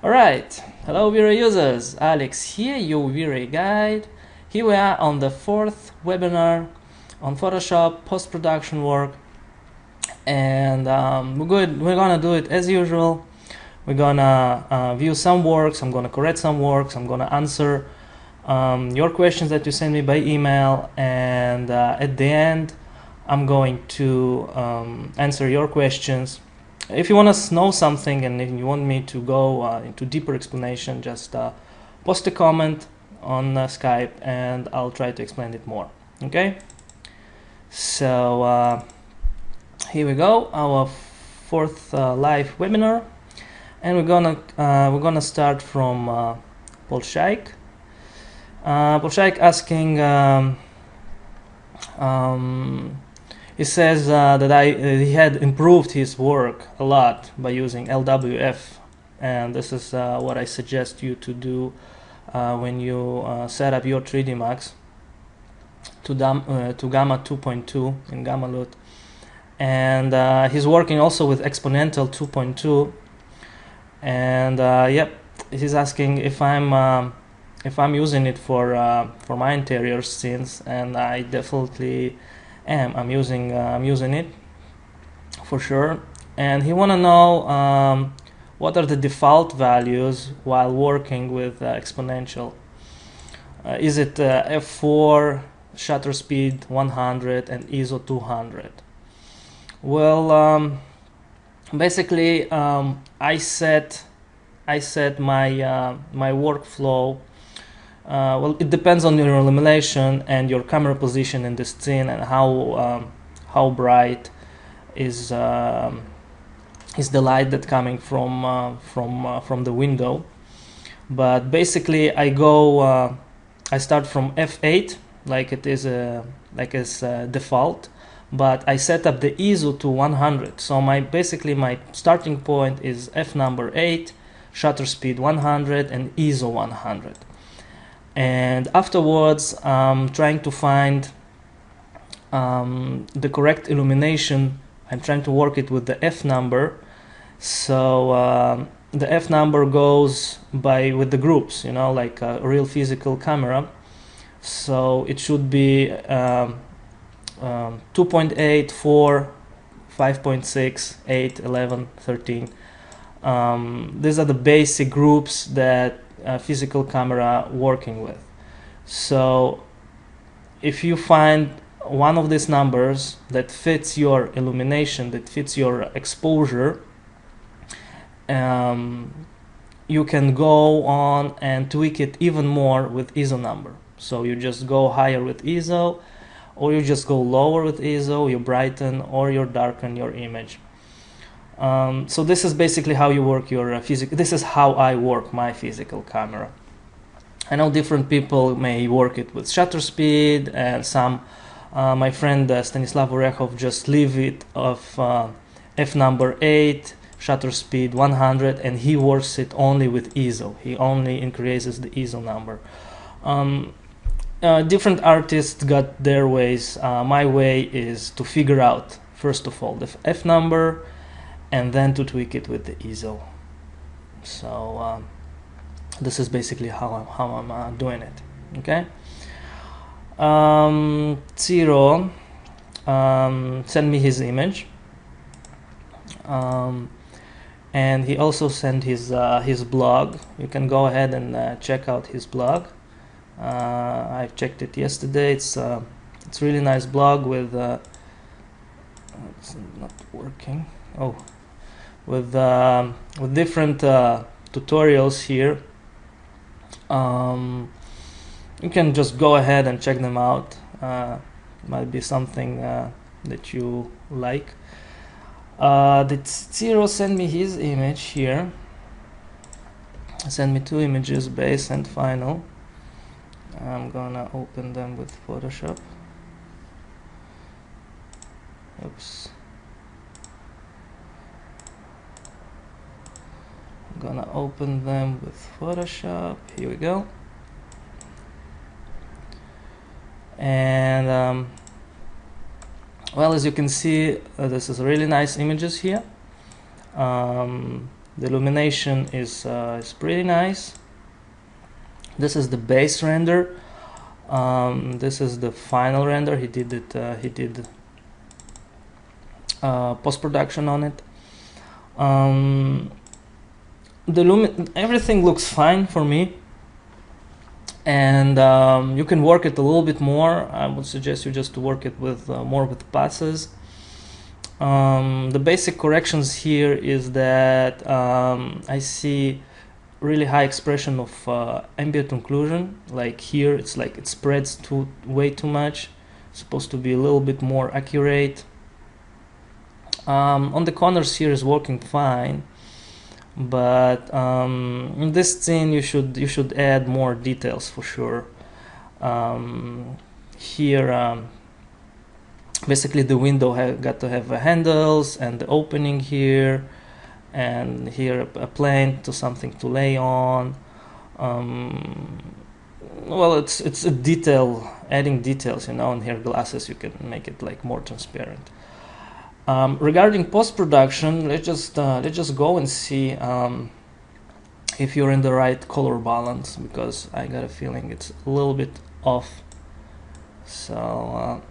Alright, hello V-Ray users, Alex here, your V-Ray guide. Here we are on the fourth webinar on Photoshop post-production work, and we're gonna do it as usual. We're gonna view some works, I'm gonna correct some works, I'm gonna answer your questions that you send me by email, and at the end I'm going to answer your questions. If you want to know something and if you want me to go into deeper explanation, just post a comment on Skype and I'll try to explain it more. Okay, so here we go, our fourth live webinar, and we're gonna start from Paul Shaik. Paul Shaik asking, he says that he had improved his work a lot by using LWF, and this is what I suggest you to do when you set up your 3D Max to Gamma 2.2 in GammaLoot. And he's working also with Exponential 2.2, and yep, he's asking if I'm using it for my interior scenes, and I definitely am. I'm using it for sure. And he want to know what are the default values while working with Exponential. Is it f4, shutter speed 100, and ISO 200? Well, basically I set my my workflow. Well, it depends on your illumination and your camera position in the scene, and how bright is the light that coming from the window. But basically, I start from f8, like it is default, but I set up the ISO to 100. So my starting point is f number 8, shutter speed 100, and ISO 100. And afterwards, trying to find the correct illumination. I'm trying to work it with the F number. So the F number goes with the groups, you know, like a real physical camera. So it should be 2.8, 4, 5.6, 8, 11, 13. These are the basic groups that physical camera working with. So if you find one of these numbers that fits your illumination, that fits your exposure, you can go on and tweak it even more with ISO number. So you just go higher with ISO, or you just go lower with ISO, you brighten or you darken your image. So this is basically how you work your this is how I work my physical camera. I know different people may work it with shutter speed, and some, my friend Stanislav Orechov, just leave it of f number 8, shutter speed 100, and he works it only with ISO. He only increases the ISO number. Different artists got their ways. My way is to figure out, first of all, the f number, and then to tweak it with the ISO. So this is basically how I'm doing it. Okay. Zero sent me his image, and he also sent his blog. You can go ahead and check out his blog. I've checked it yesterday. It's really nice blog with it's not working. Oh, with different tutorials here. You can just go ahead and check them out. Might be something that you like. The Zero sent me his image here. Send me two images, base and final. I'm gonna open them with Photoshop. Oops. I'm gonna open them with Photoshop. Here we go. And well, as you can see, this is really nice images here. The illumination is pretty nice. This is the base render. This is the final render. He did post-production on it. Everything looks fine for me, and you can work it a little bit more. I would suggest you just to work it with more with passes. The basic corrections here is that I see really high expression of ambient occlusion. Like here, it's like it spreads way too much. It's supposed to be a little bit more accurate. On the corners here is working fine, but in this scene you should add more details for sure. Here, basically the window got to have handles and the opening here, and here a plane to something to lay on. Well, it's a detail, adding details, you know. And here glasses, you can make it like more transparent. Regarding post-production, let's just go and see if you're in the right color balance, because I got a feeling it's a little bit off. So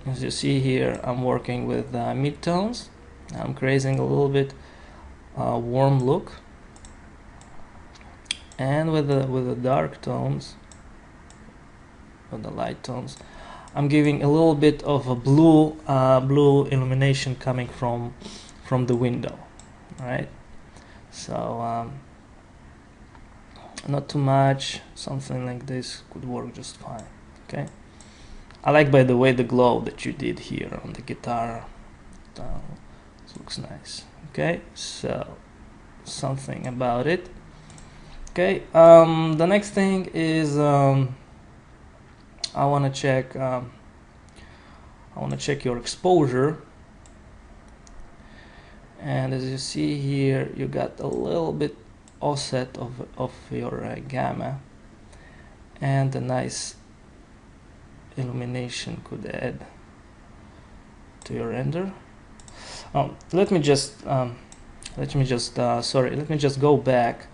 as you see here, I'm working with midtones. I'm creating a little bit warm look, and with the dark tones, with the light tones, I'm giving a little bit of a blue illumination coming from the window, right? So not too much. Something like this could work just fine. Okay. I like, by the way, the glow that you did here on the guitar. It looks nice. Okay, so something about it. Okay, the next thing is I want to check your exposure, and as you see here, you got a little bit offset of your gamma, and a nice illumination could add to your render. Let me just go back,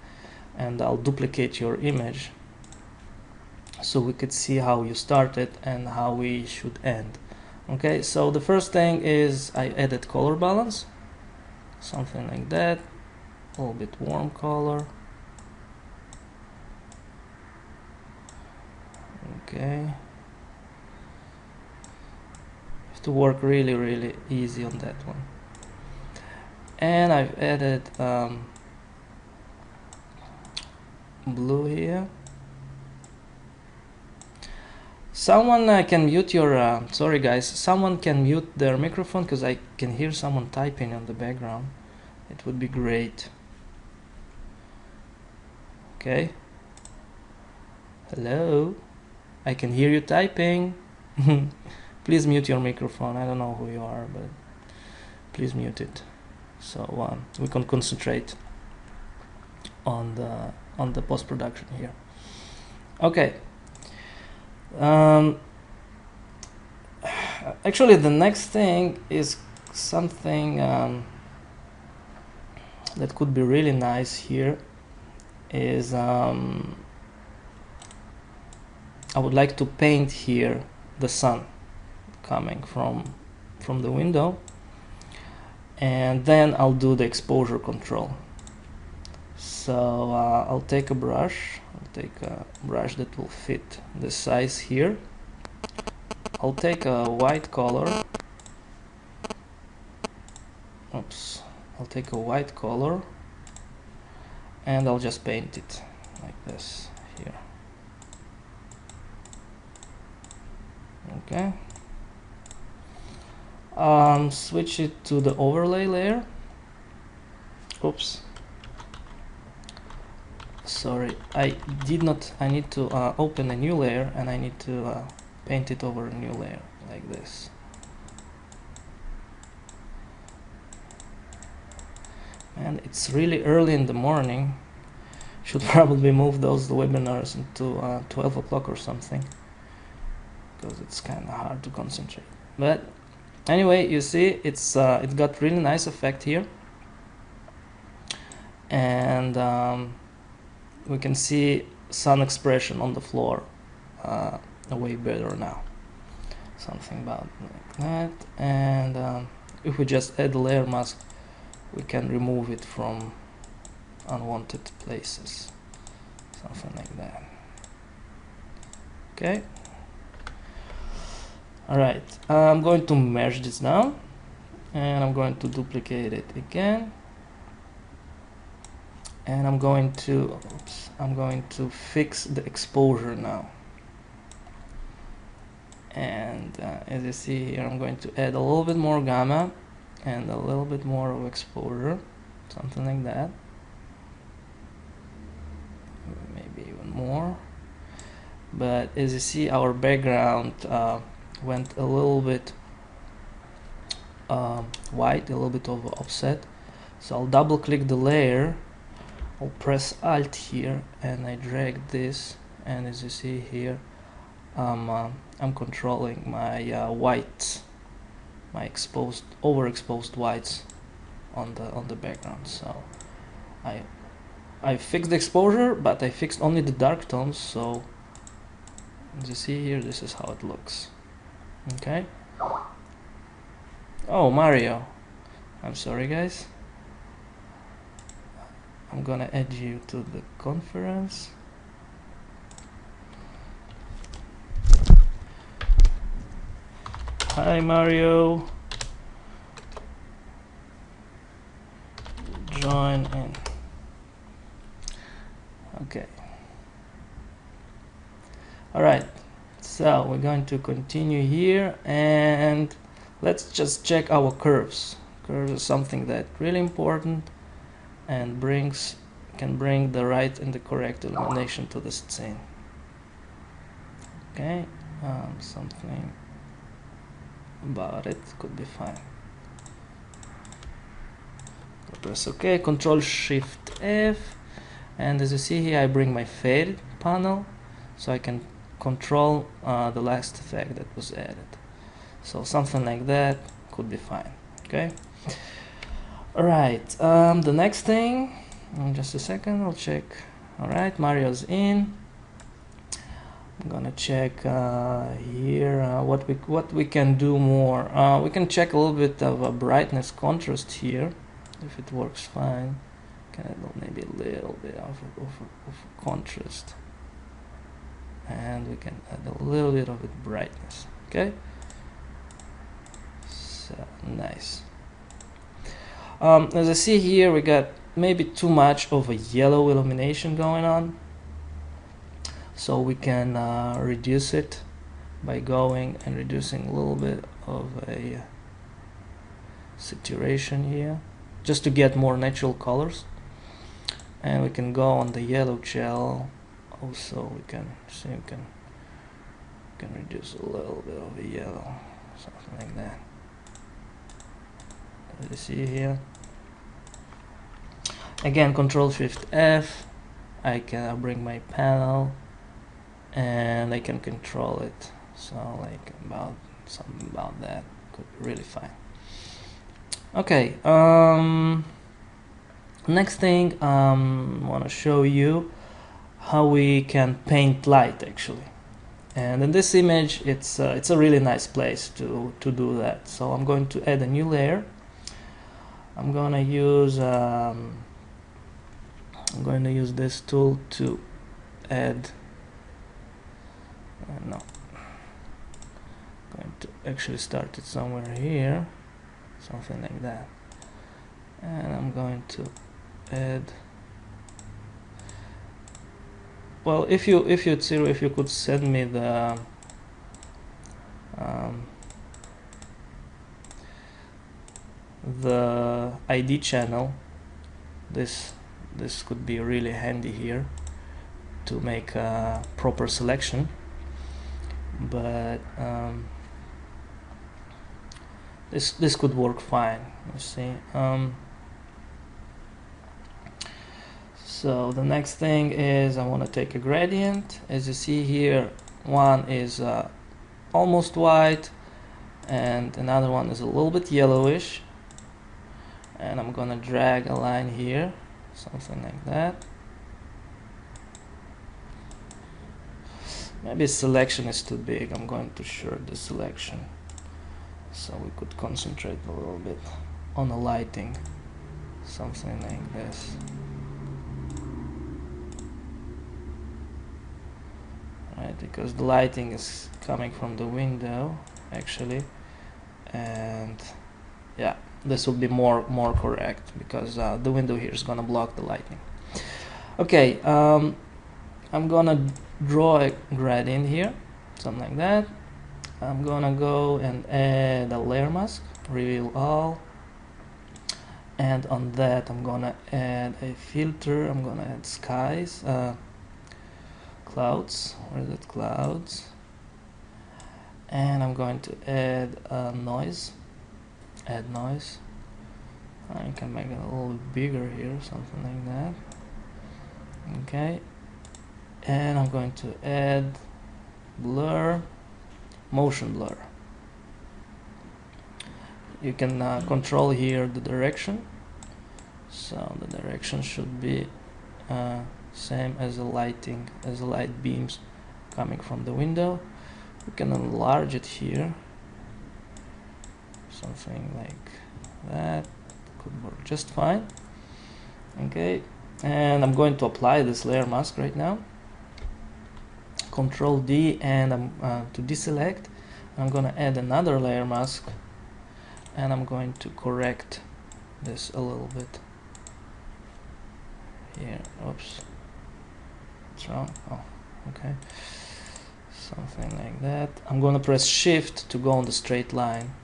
and I'll duplicate your image so we could see how you started and how we should end. Okay, so the first thing is I added color balance, something like that, a little bit warm color. Okay, have to work really easy on that one. And I've added blue here. Someone can mute your sorry guys, someone can mute their microphone, because I can hear someone typing on the background. It would be great. Okay, hello, I can hear you typing. Please mute your microphone. I don't know who you are, but please mute it, so we can concentrate on the post-production here. Okay. Actually, the next thing is something that could be really nice here. Is I would like to paint here the sun coming from the window, and then I'll do the exposure control. So I'll take a brush. I'll take a brush that will fit the size here. I'll take a white color. Oops. I'll take a white color, and I'll just paint it like this here. Okay. Switch it to the overlay layer. Oops. Sorry, I need to open a new layer, and I need to paint it over a new layer like this. And it's really early in the morning. Should probably move those webinars into 12 o'clock or something, because it's kind of hard to concentrate. But anyway, you see, it got really nice effect here. and we can see sun expression on the floor way better now. Something about like that. And if we just add a layer mask, we can remove it from unwanted places, something like that. Okay. Alright, I'm going to merge this down, and I'm going to duplicate it again, and I'm going to fix the exposure now. And as you see here, I'm going to add a little bit more gamma and a little bit more of exposure, something like that, maybe even more. But as you see, our background went a little bit white, a little bit of offset. So I'll double click the layer, I'll press Alt here, and I drag this, and as you see here, I'm controlling my whites, my overexposed whites on the background. So I fixed the exposure, but I fixed only the dark tones. So as you see here, this is how it looks. Okay. Oh, Mario, I'm sorry guys, I'm gonna add you to the conference. Hi Mario, join in. Okay. Alright, so we're going to continue here, and let's just check our curves. Curves is something that really important and can bring the right and the correct illumination to the scene. Okay, something about it could be fine. Press OK, Control Shift F, and as you see here, I bring my fade panel so I can control the last effect that was added. So something like that could be fine. Okay. Alright, the next thing, just a second, I'll check. Alright, Mario's in. I'm gonna check here what we can do more. We can check a little bit of a brightness contrast here, if it works fine. Can add maybe a little bit of contrast, and we can add a little bit of it brightness. Okay, so nice. As I see here, we got maybe too much of a yellow illumination going on, so we can reduce it by going and reducing a little bit of a saturation here, just to get more natural colors. And we can go on the yellow gel also. We can see we can reduce a little bit of the yellow, something like that. As you see here, again, Control Shift F, I can bring my panel and I can control it. So like something about that could be really fine. Okay, next thing, I want to show you how we can paint light actually. And in this image, it's a really nice place to do that. So I'm going to add a new layer. I'm gonna use this tool to add. No, I'm going to actually start it somewhere here, something like that. And I'm going to add. Well, if you could send me the ID channel, this could be really handy here to make a proper selection. But this could work fine. Let's see. So the next thing is I want to take a gradient. As you see here, one is almost white and another one is a little bit yellowish, and I'm gonna drag a line here something like that. Maybe selection is too big. I'm going to short the selection so we could concentrate a little bit on the lighting, something like this. Right, because the lighting is coming from the window actually, and yeah, this will be more correct because the window here is gonna block the lighting. Okay, I'm gonna draw a gradient here, something like that. I'm gonna go and add a layer mask, reveal all, and on that I'm gonna add a filter. I'm gonna add skies, clouds. Where is it? Clouds. And I'm going to add noise. Add noise. I can make it a little bit bigger here, something like that. Okay. And I'm going to add blur, motion blur. You can control here the direction. So the direction should be same as the lighting, as the light beams coming from the window. We can enlarge it here, something like that could work just fine. Okay, and I'm going to apply this layer mask right now. Control D, and I'm to deselect. I'm going to add another layer mask, and I'm going to correct this a little bit here. Oops, what's wrong? Oh, okay, something like that. I'm going to press shift to go on the straight line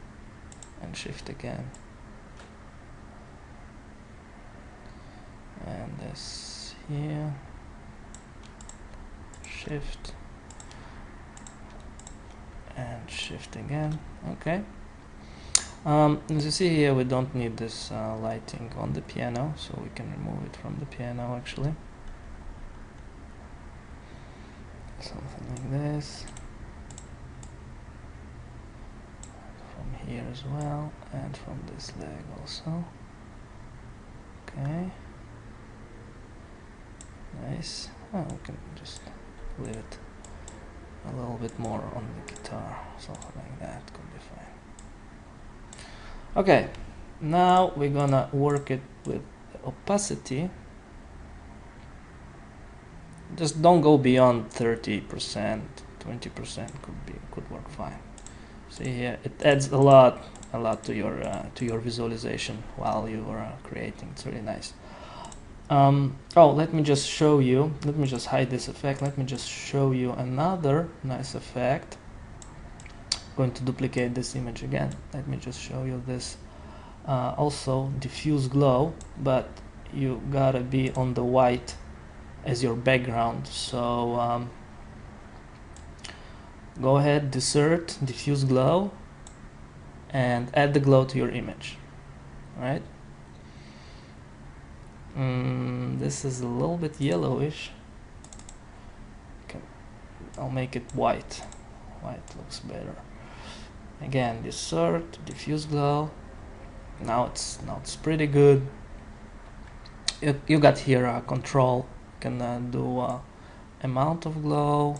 and shift again, and this here, shift and shift again. Okay, as you see here, we don't need this lighting on the piano, so we can remove it from the piano actually, something like this, from here as well, and from this leg also. Okay, nice. Oh, we can just leave it a little bit more on the guitar, something like that could be fine. Okay, now we're gonna work it with opacity. Just don't go beyond 30%, 20% could work fine. See here, it adds a lot to your visualization while you are creating. It's really nice. Oh, let me just show you. Let me just hide this effect. Let me just show you another nice effect. I'm going to duplicate this image again. Let me just show you this. Also, diffuse glow, but you gotta be on the white as your background. So go ahead, insert diffuse glow, and add the glow to your image. All right. This is a little bit yellowish. Okay. I'll make it white. White looks better. Again, insert diffuse glow. Now it's pretty good. You got here control. You can do amount of glow.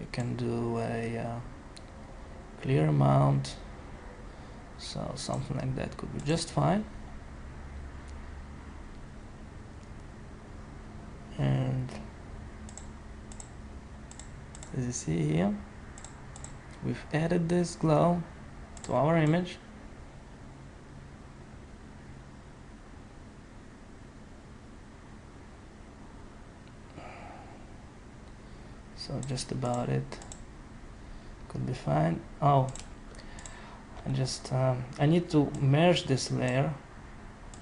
You can do a clear amount. So something like that could be just fine. And as you see here, we've added this glow to our image. So just about it could be fine. Oh, I need to merge this layer,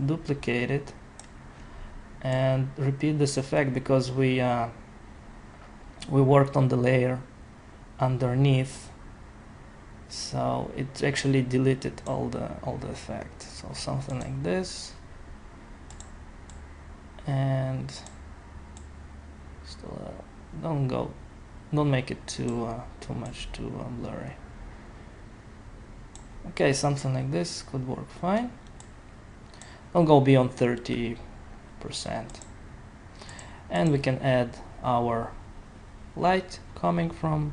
duplicate it, and repeat this effect because we worked on the layer underneath, so it actually deleted all the effect. So something like this, and still don't make it too blurry. Okay, something like this could work fine. Don't go beyond 30 And we can add our light coming from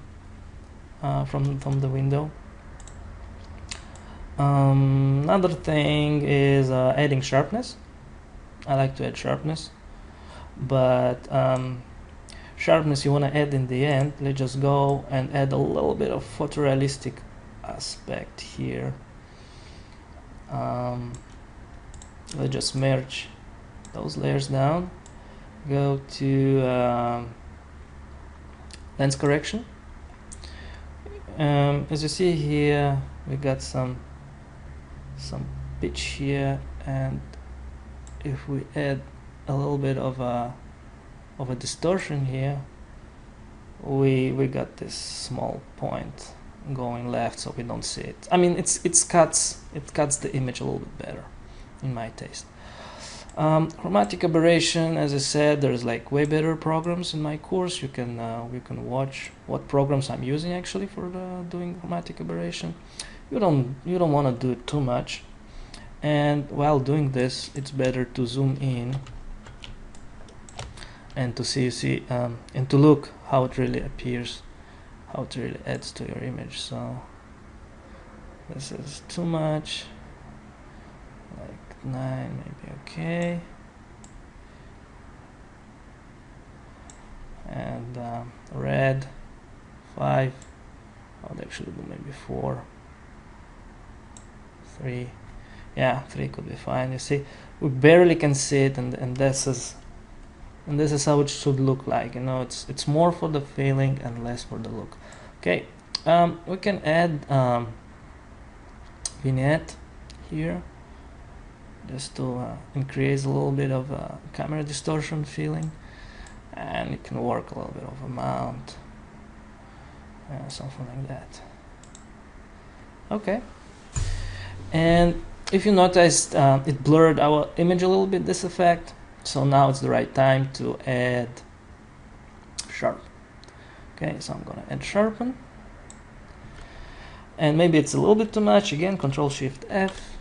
the window. Another thing is adding sharpness. I like to add sharpness, but sharpness you want to add in the end. Let's just go and add a little bit of photorealistic aspect here. Let's just merge those layers down, go to lens correction. As you see here, we got some pitch here, and if we add a little bit of a distortion here, we got this small point going left, so we don't see it. I mean, it cuts the image a little bit better, in my taste. Chromatic aberration, as I said, there's like way better programs in my course. You can watch what programs I'm using actually for doing chromatic aberration. You don't want to do it too much, and while doing this, it's better to zoom in and to see and to look how it really appears, how it really adds to your image. So this is too much, like 9 maybe, okay, and red 5. I would actually do maybe 4, 3. Yeah, 3 could be fine. You see, we barely can see it, and this is how it should look like. You know, it's more for the feeling and less for the look. Okay, we can add vignette here, just to increase a little bit of camera distortion feeling, and it can work a little bit of a mount, something like that. Okay, and if you noticed, it blurred our image a little bit, this effect. So now it's the right time to add sharp. Okay, so I'm gonna add sharpen, and maybe it's a little bit too much. Again, Control Shift F,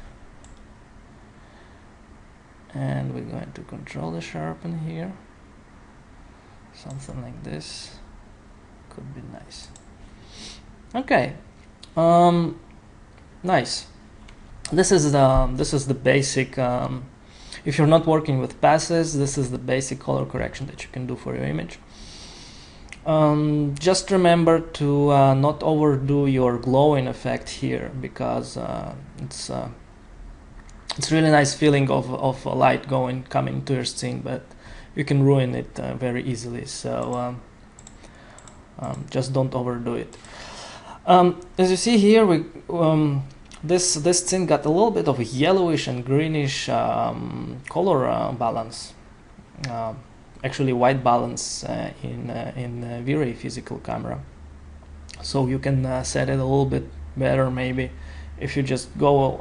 and we're going to control the sharpen here. Something like this could be nice. Okay, nice. This is the basic. If you're not working with passes, this is the basic color correction that you can do for your image. Just remember to not overdo your glowing effect here, because it's really nice feeling of a light coming to your scene, but you can ruin it very easily. So just don't overdo it. As you see here, this scene got a little bit of a yellowish and greenish color balance. Actually, white balance in V-Ray physical camera. So you can set it a little bit better, maybe if you just go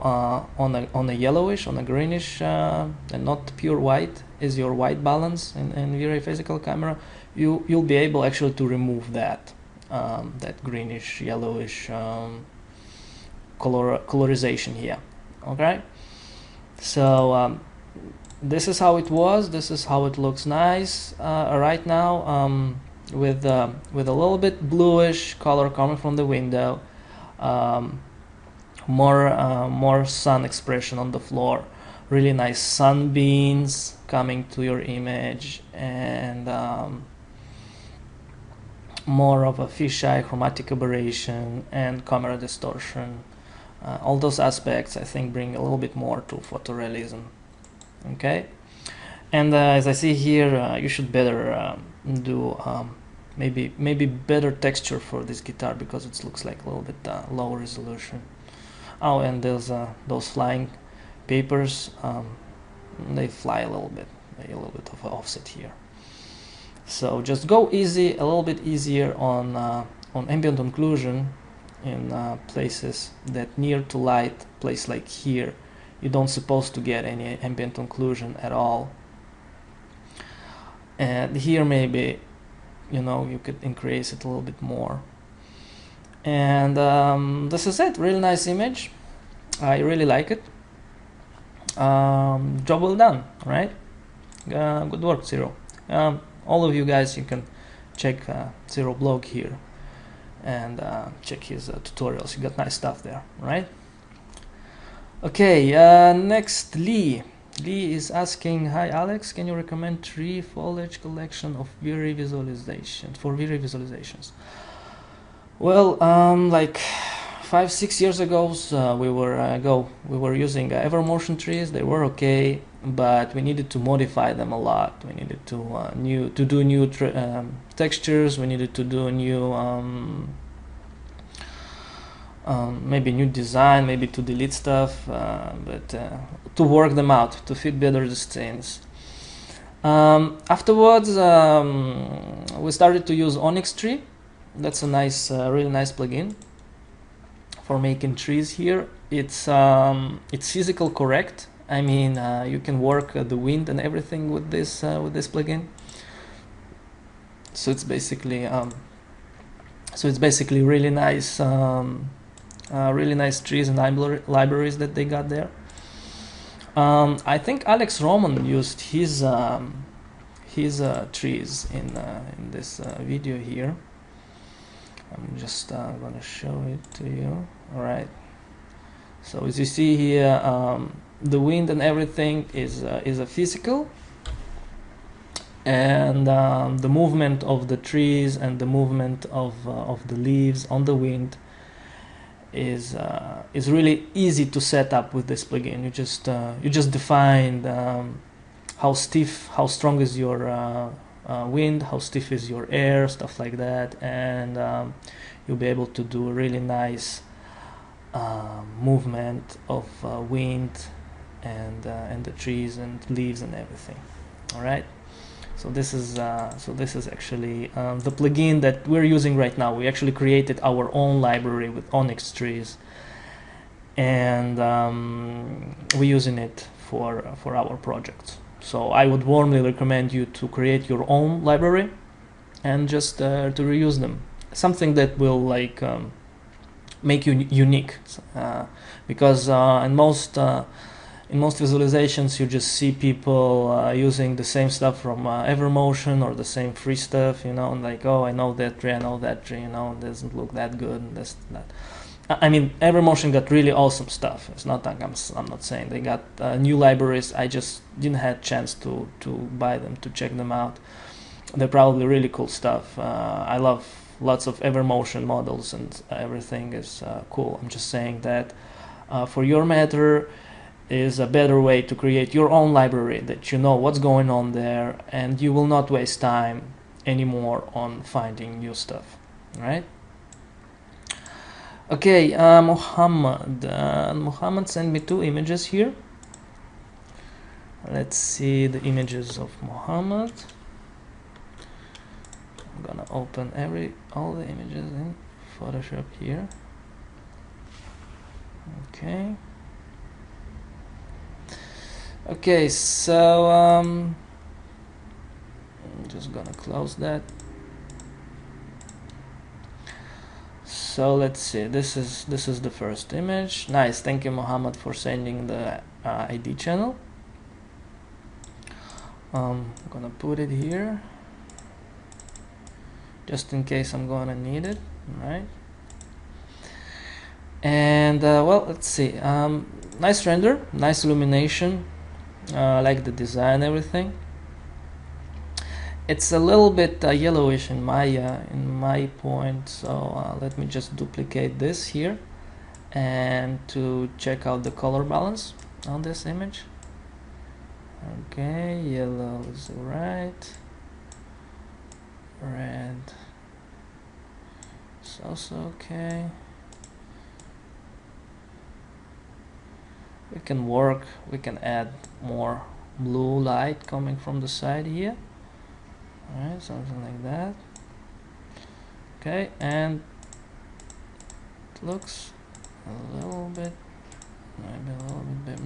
on a yellowish, on a greenish, and not pure white is your white balance in V-Ray physical camera. You'll be able actually to remove that greenish, yellowish colorization here. Okay, so this is how it was. This is how it looks nice right now, with a little bit bluish color coming from the window, more sun expression on the floor, really nice sunbeams coming to your image, and more of a fisheye chromatic aberration and camera distortion. All those aspects, I think, bring a little bit more to photorealism. Okay, and as I see here, you should better do maybe better texture for this guitar, because it looks like a little bit low resolution. Oh, and there's those flying papers. They fly a little bit of an offset here. So just go easy, a little bit easier on ambient occlusion in places that near to light, place like here. You don't supposed to get any ambient occlusion at all. And here maybe, you know, you could increase it a little bit more. And this is it. Really nice image. I really like it. Job well done, right? Good work, Zero. All of you guys, you can check Zero blog here and check his tutorials. He got nice stuff there, right? Okay, next Lee. Lee is asking, hi Alex, can you recommend tree foliage collection of V-Ray visualizations for V-Ray visualizations? Well, like 5-6 years ago, we were using Evermotion trees. They were okay, but we needed to modify them a lot. We needed to do new textures. We needed to do new maybe new design, maybe to delete stuff, but to work them out, to fit better the scenes. Afterwards, we started to use Onyx Tree. That's a nice, really nice plugin for making trees here. It's physical correct. I mean, you can work the wind and everything with this plugin. So it's basically really nice. Really nice trees and libraries that they got there. I think Alex Roman used his trees in this video here. I'm just gonna show it to you. All right. So as you see here, the wind and everything is a physical, and the movement of the trees and the movement of the leaves on the wind is really easy to set up with this plugin. You just define how stiff, how strong is your wind, how stiff is your air, stuff like that, and you'll be able to do a really nice movement of wind and the trees and leaves and everything. All right. So this is actually the plugin that we're using right now. We actually created our own library with Onyx trees, and we're using it for our projects. So I would warmly recommend you to create your own library and just to reuse them. Something that will like make you unique, because in most visualizations you just see people using the same stuff from Evermotion or the same free stuff, you know, and like, oh, I know that tree, you know, it doesn't look that good, and this, that. I mean, Evermotion got really awesome stuff. It's not like I'm not saying they got new libraries. I just didn't have a chance to buy them, to check them out. They're probably really cool stuff. I love lots of Evermotion models, and everything is cool. I'm just saying that for your matter is a better way to create your own library, that you know what's going on there, and you will not waste time anymore on finding new stuff, right? Okay, Muhammad sent me 2 images here. Let's see the images of Muhammad. I'm gonna open all the images in Photoshop here. Okay. Okay, so I'm just gonna close that. So let's see. This is the first image. Nice. Thank you, Mohammed, for sending the ID channel. I'm gonna put it here just in case I'm gonna need it. All right. And well, let's see. Nice render, nice illumination. I like the design, everything. It's a little bit yellowish in my point, so let me just duplicate this here and to check out the color balance on this image. Okay, yellow is right, red is also okay. We can add more blue light coming from the side here. Alright, something like that. Okay, and it looks a little bit,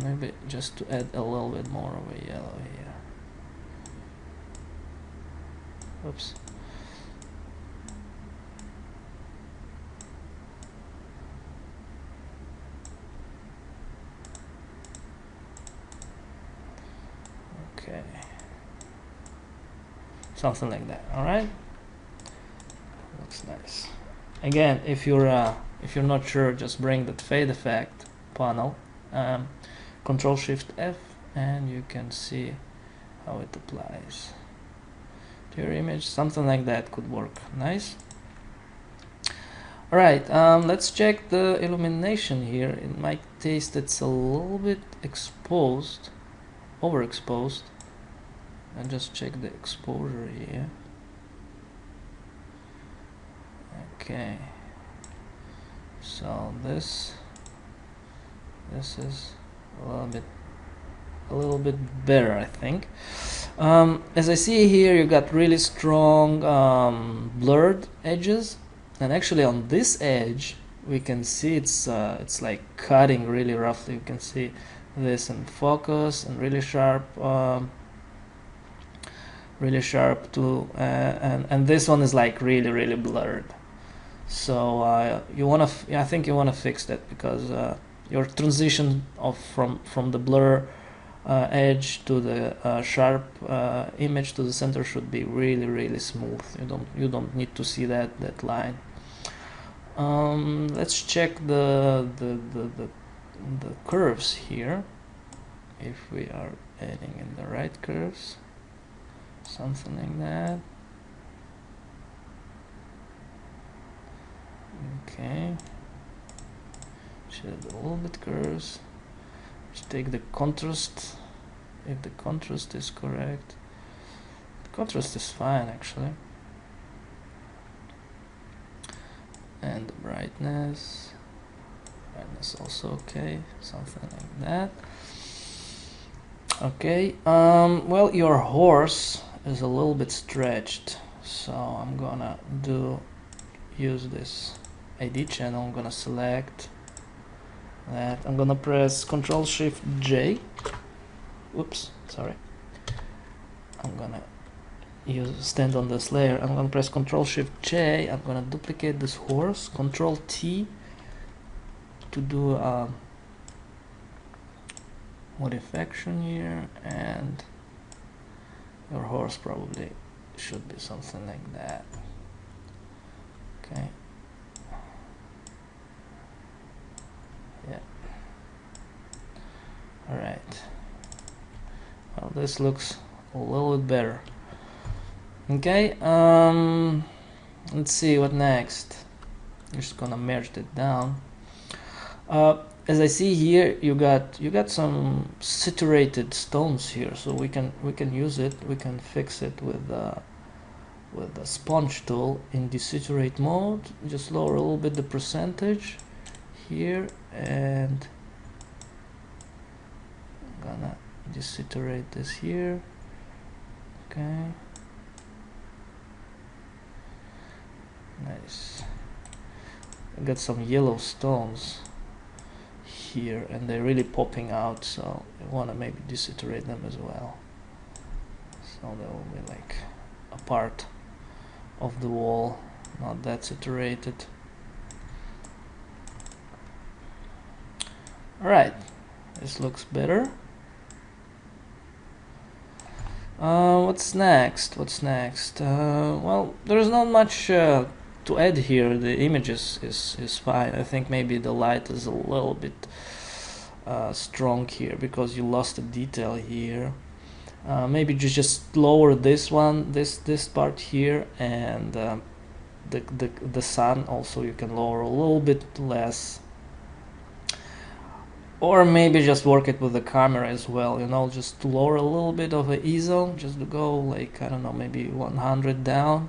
maybe just to add a little bit more of a yellow here. Oops. Okay. something like that. All right, looks nice. Again, if you're not sure, just bring that fade effect panel, Control Shift F, and you can see how it applies to your image. Something like that could work nice. Alright, let's check the illumination here. In my taste, it's a little bit exposed, overexposed. And just check the exposure here. Okay, so this is a little bit better, I think. As I see here, you got really strong blurred edges. And actually on this edge we can see it's like cutting really roughly. You can see this in focus and really sharp too, and this one is like really blurred. So I think you want to fix that, because your transition from the blur edge to the sharp image to the center should be really smooth. You don't need to see that line. Let's check the curves here, if we are adding in the right curves, something like that. Okay, shed a little bit curves. Let's take the contrast, if the contrast is correct. The contrast is fine actually. And the brightness also okay, something like that. Okay, well, your horse is a little bit stretched, so I'm gonna use this ID channel. I'm gonna select that. I'm gonna press Control Shift J. Oops, sorry. I'm gonna stand on this layer. I'm gonna press Control Shift J. I'm gonna duplicate this horse. Control T to do modification here, and your horse probably should be something like that. Okay. Yeah. All right. Well, this looks a little bit better. Okay, let's see what next. I'm just gonna merge it down. As I see here, you got some saturated stones here, so we can use it. We can fix it with the sponge tool in desaturate mode. Just lower a little bit the percentage here, and I'm gonna desaturate this here. Okay. Nice. I got some yellow stones here, and they're really popping out, so I want to maybe desaturate them as well, so they will be like a part of the wall, not that saturated. Alright, this looks better. What's next? Well, there's not much to add here. The images is fine. I think maybe the light is a little bit strong here, because you lost the detail here. Maybe just lower this one, this part here, and the sun also you can lower a little bit less. Or maybe just work it with the camera as well, you know, just to lower a little bit of the ISO, just to go like, I don't know, maybe 100 down,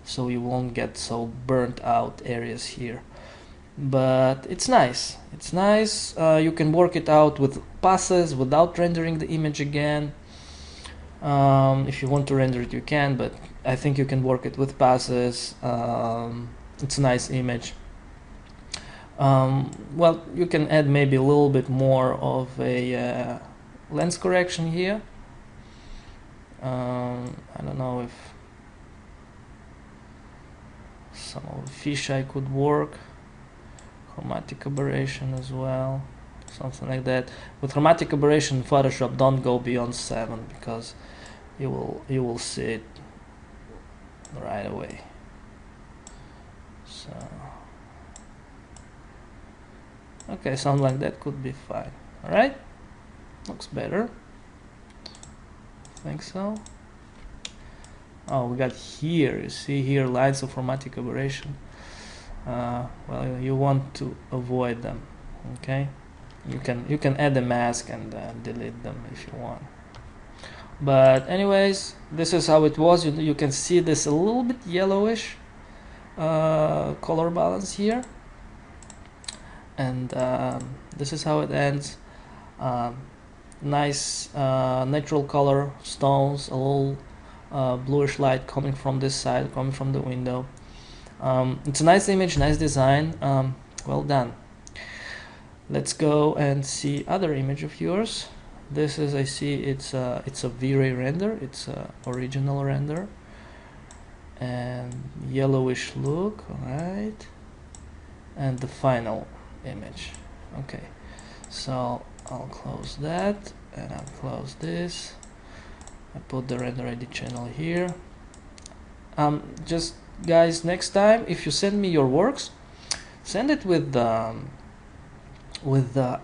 so you won't get so burnt out areas here. But it's nice. You can work it out with passes without rendering the image again. If you want to render it, you can, but I think you can work it with passes. It's a nice image. Well, you can add maybe a little bit more of a lens correction here. I don't know if some of the fisheye could work. Chromatic aberration as well, something like that. With chromatic aberration in Photoshop, don't go beyond 7, because you will see it right away. So okay, something like that could be fine. All right, looks better. I think so. Oh, we got here, you see here, lines of chromatic aberration. Well, you want to avoid them. Okay, you can add a mask and delete them if you want. But anyways, this is how it was. You can see this a little bit yellowish color balance here, and this is how it ends. Nice natural color stones, a little bluish light coming from this side, coming from the window. It's a nice image, nice design. Well done. Let's go and see other image of yours. This is, I see it's a V-Ray render. It's a original render and yellowish look. All right, and the final image. Okay, so I'll close that and I'll close this. I put the render ID channel here. Just guys, next time if you send me your works, send it with the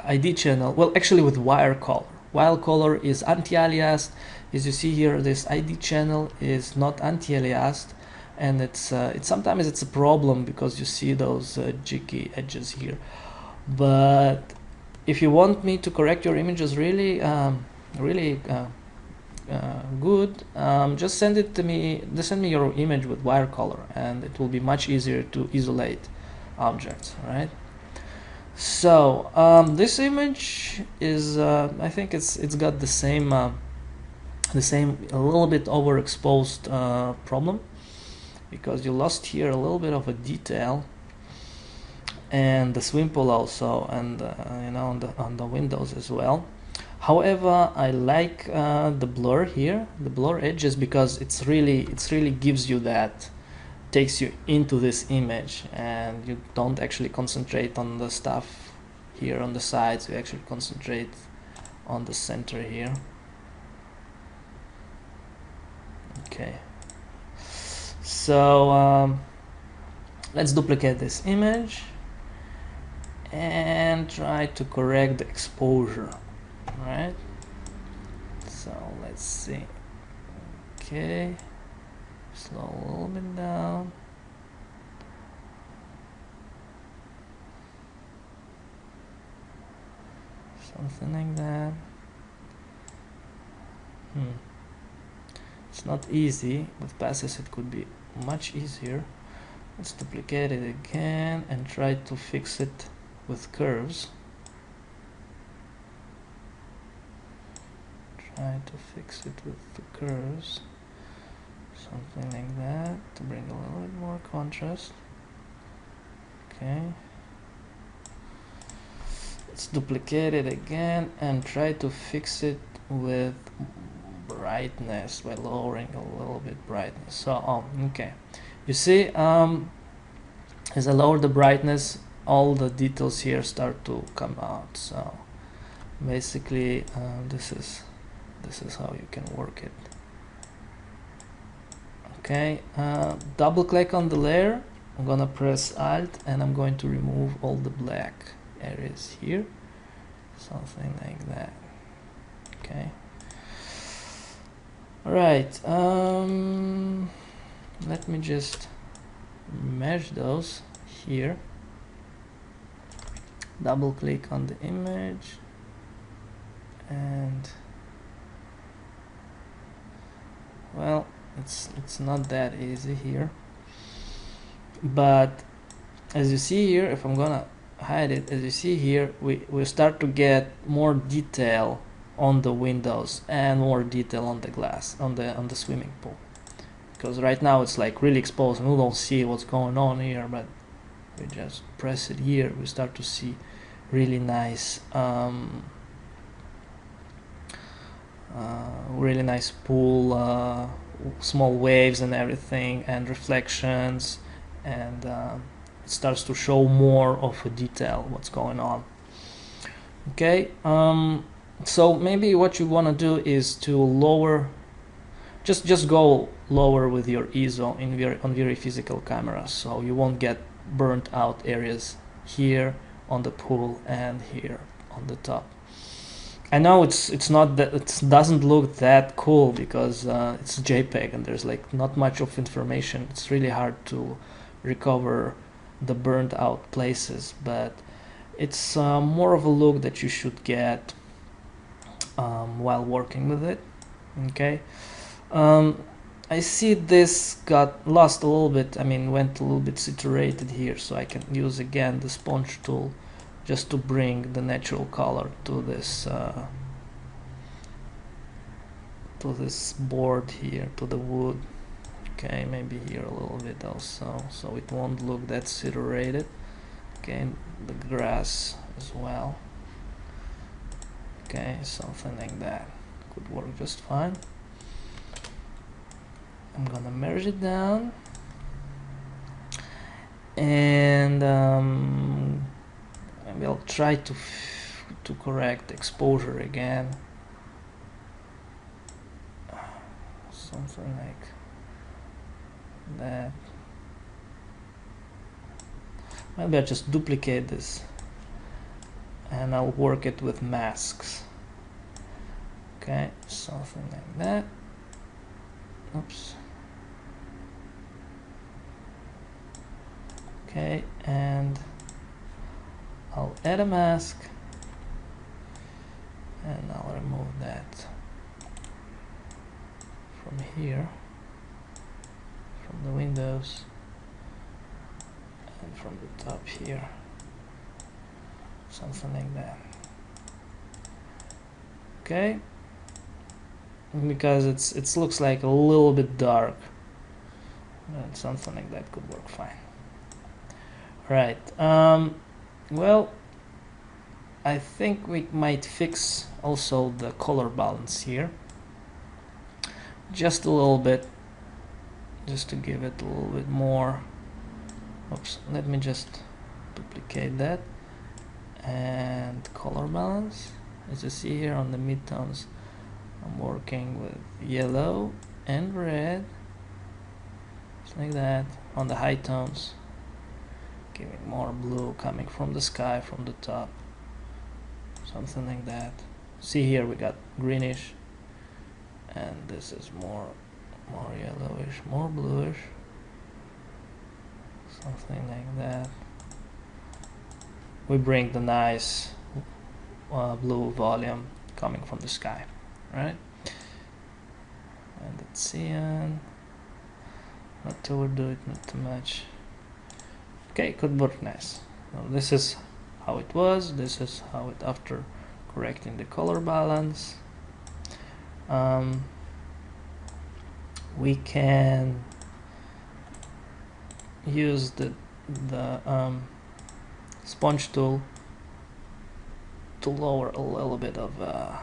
ID channel. Well, actually with wire color. Wire color is anti-aliased. As you see here, this ID channel is not anti-aliased, and it's sometimes it's a problem because you see those jiggy edges here. But if you want me to correct your images really good, just send it to me. Send me your image with wire color, and it will be much easier to isolate objects. All right. So this image is, I think it's got the same a little bit overexposed problem, because you lost here a little bit of a detail, and the swim pool also, and you know, on the windows as well. However, I like the blur here, the blur edges, because it's really gives you that, takes you into this image, and you don't actually concentrate on the stuff here on the sides. You actually concentrate on the center here. Okay, so let's duplicate this image and try to correct the exposure. All right, so let's see. Okay, slow a little bit down. Something like that. It's not easy. With passes it could be much easier. Let's duplicate it again and try to fix it with curves. Try to fix it with the curves. Something like that to bring a little bit more contrast. Okay. Let's duplicate it again and try to fix it with brightness by lowering a little bit brightness. So okay, you see, as I lower the brightness, all the details here start to come out. So basically, this is how you can work it. Okay, double click on the layer. I'm gonna press Alt and I'm going to remove all the black areas here, something like that. Okay, all right, let me just mesh those here. Double click on the image and, well, it's not that easy here, but as you see here, if I'm gonna hide it, as you see here, we start to get more detail on the windows and more detail on the glass, on the swimming pool, because right now it's like really exposed and we don't see what's going on here, but we just press it here, we start to see really nice pool, small waves and everything, and reflections, and it starts to show more of a detail what's going on. Okay, so maybe what you want to do is to lower just go lower with your ISO on very physical cameras, so you won't get burnt out areas here on the pool and here on the top. I know it's not that, it doesn't look that cool because it's JPEG and there's like not much of information. It's really hard to recover the burnt out places, but it's more of a look that you should get while working with it. Okay. I see this got lost a little bit, I mean went a little bit saturated here, so I can use again the sponge tool just to bring the natural color to this board here, to the wood. Okay, maybe here a little bit also, so it won't look that saturated. Okay, the grass as well. Okay, something like that could work just fine. I'm gonna merge it down, and maybe I'll try to correct exposure again, something like that. Maybe I'll just duplicate this and I'll work it with masks. Okay, something like that. Oops. Okay, and I'll add a mask and I'll remove that from here, from the windows, and from the top here, something like that. Okay, because it looks like a little bit dark, and something like that could work fine. Right. Well, I think we might fix also the color balance here just a little bit, just to give it a little bit more. Oops, let me just duplicate that, and color balance. As you see here on the midtones, I'm working with yellow and red, just like that. On the high tones, giving more blue coming from the sky, from the top, something like that. See here we got greenish, and this is more yellowish, more bluish, something like that. We bring the nice blue volume coming from the sky, right? And the cyan, not to overdo it, not too much. Okay, could work nice. Now this is how it was, this is how it after correcting the color balance. We can use the sponge tool to lower a little bit of a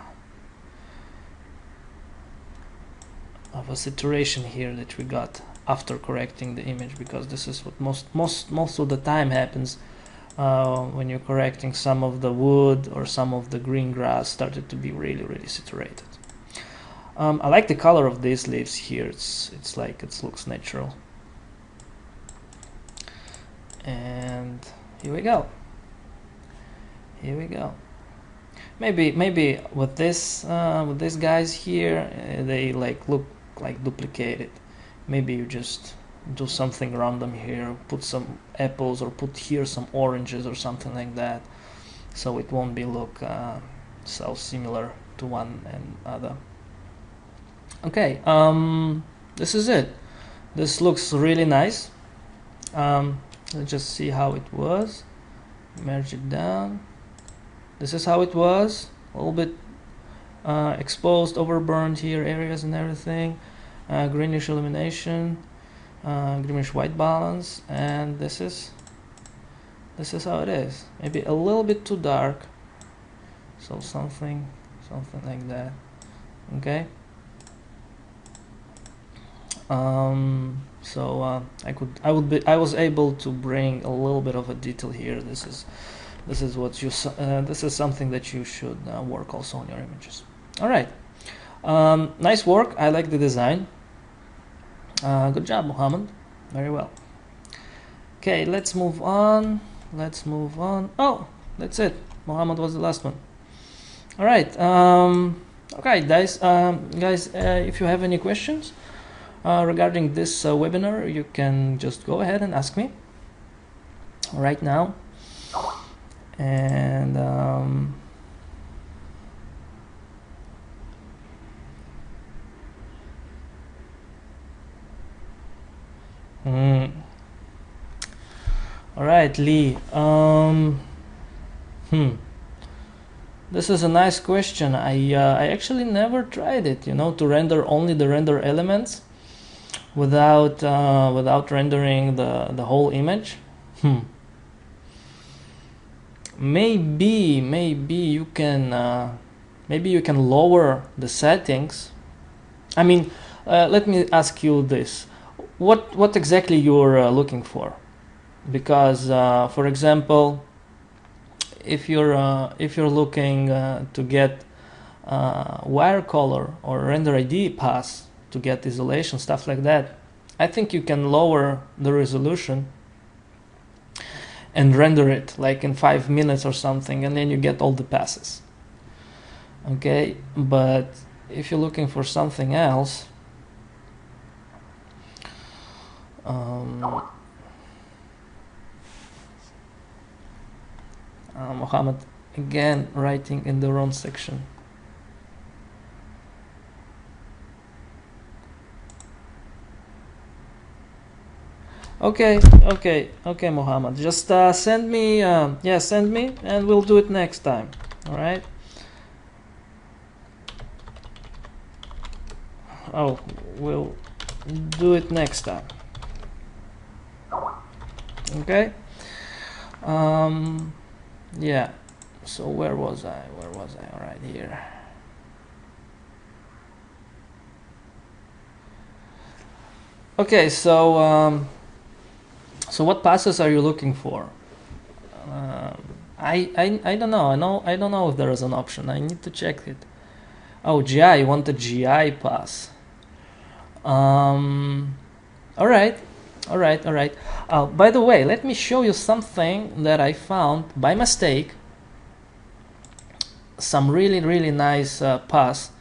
saturation here that we got after correcting the image, because this is what most of the time happens when you're correcting some of the wood or some of the green grass started to be really saturated. I like the color of these leaves here. It's like it looks natural. And here we go. Here we go. Maybe with this with these guys here, they like look like duplicated. Maybe you just do something random here, put some apples or put here some oranges or something like that, so it won't be look so similar to one and other. Okay, this is it. This looks really nice. Let's just see how it was. Merge it down. This is how it was. A little bit exposed, overburned here areas and everything. Greenish illumination, greenish white balance, and this is how it is. Maybe a little bit too dark, so something like that. Okay. So I was able to bring a little bit of a detail here. This is what you this is something that you should work also on your images. All right. Nice work. I like the design. Good job, Mohammed. Very well. Okay, let's move on. Let's move on. Oh, that's it. Mohammed was the last one. All right. Okay, guys. If you have any questions regarding this webinar, you can just go ahead and ask me right now. And all right, Lee. This is a nice question. I actually never tried it. To render only the render elements without rendering the whole image. Maybe you can lower the settings. I mean, let me ask you this: what exactly you're looking for? Because, for example, if you're looking to get wire color or render ID pass to get isolation, stuff like that, I think you can lower the resolution and render it like in 5 minutes or something, and then you get all the passes. Okay, but if you're looking for something else, Mohammed again writing in the wrong section. Okay, Mohammed. Just send me, send me, and we'll do it next time. All right. Oh, we'll do it next time. Okay. Yeah. So where was I? All right, here. Okay. So what passes are you looking for? I don't know. I don't know if there is an option. I need to check it. Oh, GI. You want a GI pass? All right. By the way, let me show you something that I found by mistake. Some really nice pass.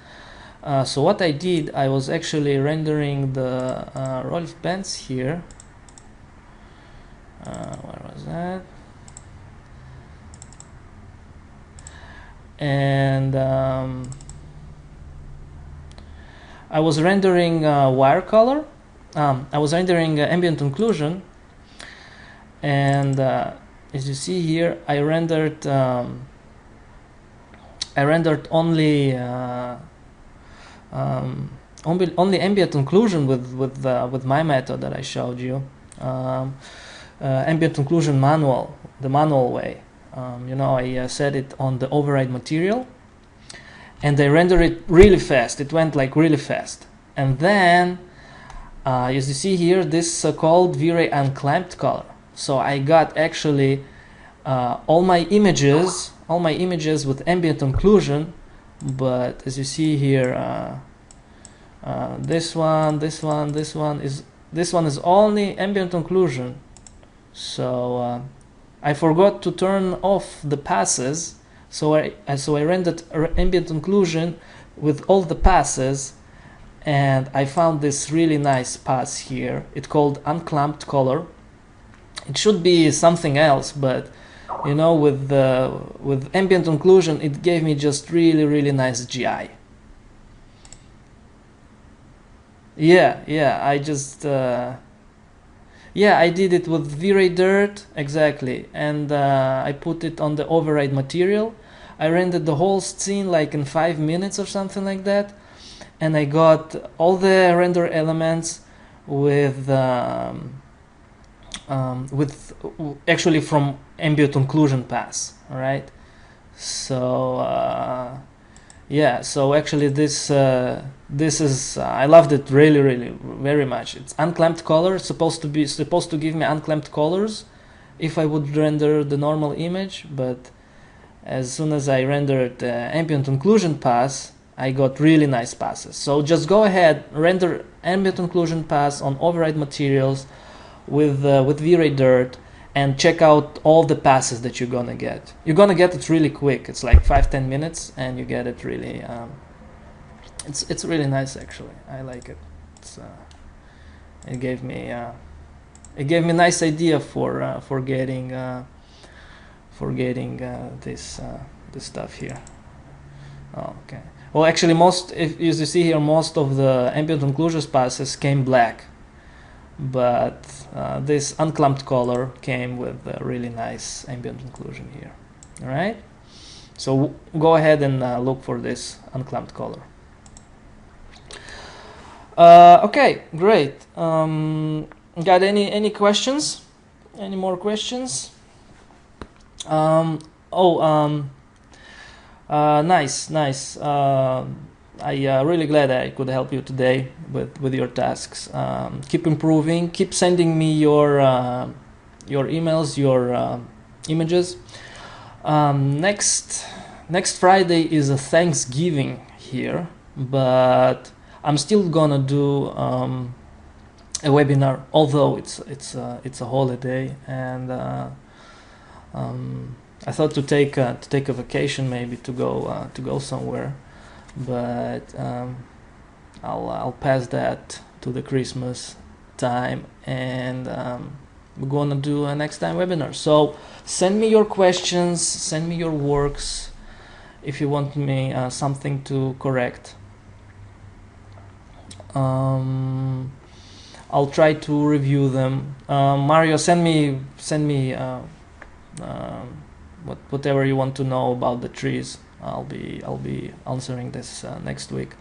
So what I did, I was actually rendering the Rolf Benz here. Where was that? And I was rendering wire color. I was rendering ambient occlusion, and as you see here, I rendered only ambient occlusion with my method that I showed you. Ambient occlusion manual, the manual way. I set it on the override material, and I rendered it really fast. It went like really fast, and then as you see here, this called V-Ray unclamped color. So I got actually all my images with ambient occlusion, but as you see here, this one is only ambient occlusion. So I forgot to turn off the passes, so I rendered ambient occlusion with all the passes, and I found this really nice pass here. It's called unclamped color. It should be something else, but with ambient occlusion, it gave me just really nice GI. Yeah, I just I did it with V-Ray Dirt, exactly, and I put it on the override material. I rendered the whole scene like in 5 minutes or something like that, and I got all the render elements with actually from ambient occlusion pass. All right, so so actually this is I loved it really very much. It's unclamped color. It's supposed to give me unclamped colors if I would render the normal image, but as soon as I rendered ambient occlusion pass, I got really nice passes. So just go ahead, render ambient occlusion pass on override materials with V-Ray Dirt, and check out all the passes that you're gonna get. You're gonna get it really quick. It's like 5-10 minutes, and you get it really. It's really nice actually. I like it. It gave me a nice idea for getting this stuff here. Oh, okay. Well, actually, as you see here, most of the ambient occlusion passes came black, but this unclamped color came with a really nice ambient occlusion here. All right. So go ahead and look for this unclamped color. Okay, great. Got any questions? Any more questions? Nice. I really glad I could help you today with your tasks. Keep improving. Keep sending me your emails, your images. Next Friday is a Thanksgiving here, but I'm still gonna do a webinar, although it's a holiday, and I thought to take a vacation, maybe to go somewhere, but I'll pass that to the Christmas time, and we're gonna do a next time webinar. So send me your questions, send me your works if you want me something to correct. I'll try to review them. Mario, send me whatever you want to know about the trees. I'll be answering this next week.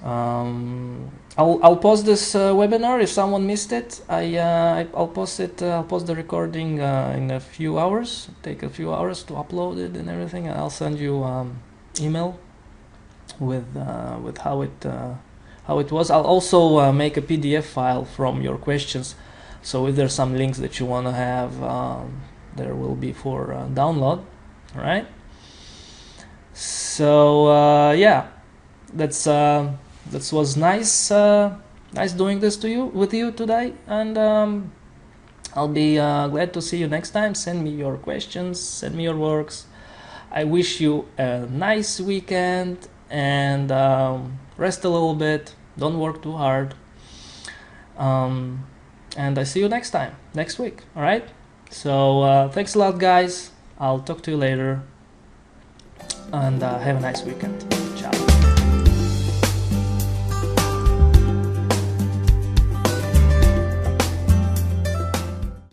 I'll post this webinar if someone missed it. I'll post it. I'll post the recording in a few hours. Take a few hours to upload it and everything. I'll send you email with how it was. I'll also make a PDF file from your questions. So if there's some links that you want to have, there will be for download. All right. So yeah, that was nice. Nice doing this with you today, and I'll be glad to see you next time. Send me your questions. Send me your works. I wish you a nice weekend, and rest a little bit. Don't work too hard. And I see you next week. All right. So thanks a lot, guys. I'll talk to you later, and have a nice weekend.